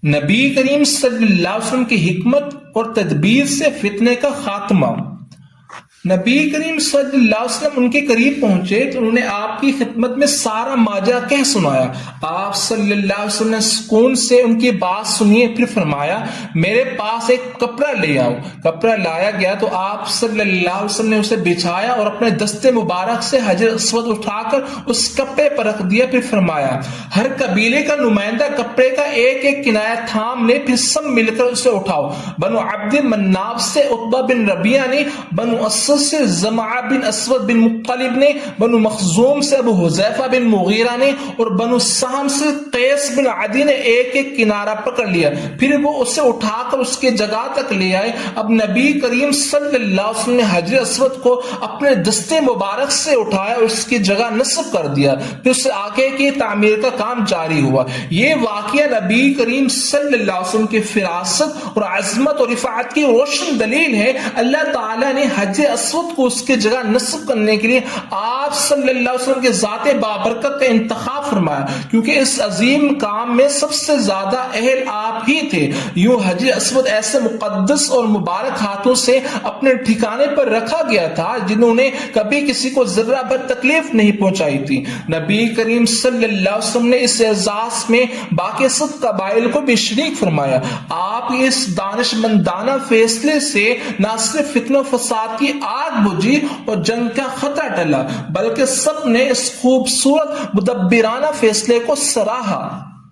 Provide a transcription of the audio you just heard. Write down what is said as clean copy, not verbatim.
نبی کریم صلی اللہ علیہ وسلم کی حکمت اور تدبیر سے فتنے کا خاتمہ۔ نبی کریم صلی اللہ علیہ وسلم ان کے قریب پہنچے تو انہوں نے آپ کی خدمت میں سارا ماجرا کہہ سنایا۔ آپ صلی اللہ علیہ وسلم نے سکون سے ان کی بات سنی، پھر فرمایا میرے پاس ایک کپڑا لے آؤ۔ کپڑا لایا گیا تو آپ صلی اللہ علیہ وسلم نے اسے بچھایا اور اپنے دستے مبارک سے حجر اسود اٹھا کر اس کپڑے پر رکھ دیا، پھر فرمایا ہر قبیلے کا نمائندہ کپڑے کا ایک ایک کنارہ تھام لے، پھر سب مل کر اسے اٹھاؤ۔ بنو عبد مناف سے عتبہ بن ربیعہ نے، بنو اسد سے زمعہ بن اسود بن مطلب نے، بنو مخزوم سے ابو حذیفہ بن مغیرہ نے اور بنو سہم سے قیس بن عدی نے ایک ایک کنارہ پکڑ لیا، پھر وہ اسے اٹھا کر اس کی جگہ تک لے آئے۔ اب نبی کریم صلی اللہ علیہ وسلم نے حجر اسود کو اپنے دستے مبارک سے اٹھایا اور اس کی جگہ نصب کر دیا، پھر اس سے آگے کی تعمیر کا کام جاری ہوا۔ یہ واقعہ نبی کریم صلی اللہ علیہ وسلم کی فراست اور عظمت اور رفعت کی روشن دلیل ہے۔ اللہ تعالیٰ نے حجر اسود کو اس کی جگہ نصب کرنے کے لیے آپ صلی اللہ علیہ وسلم کے ذات بابرکت کا انتخاب فرمایا، کیونکہ اس عظیم کام میں سب سے زیادہ اہل آپ ہی تھے۔ یوں حجر اسود ایسے مقدس اور مبارک ہاتھوں سے اپنے ٹھکانے پر رکھا گیا تھا جنہوں نے کبھی کسی کو ذرہ بھر تکلیف نہیں پہنچائی تھی۔ نبی کریم صلی اللہ علیہ وسلم نے اس اعزاز میں باقی سب قبائل کو بھی شریک فرمایا۔ آپ اس دانش مندانہ فیصلے سے نہ صرف فتنہ و فساد کی آگ بجھی اور جنگ کا خطرہ ٹلا، بلکہ سب نے اس خوبصورت مدبرانہ فیصلے کو سراہا۔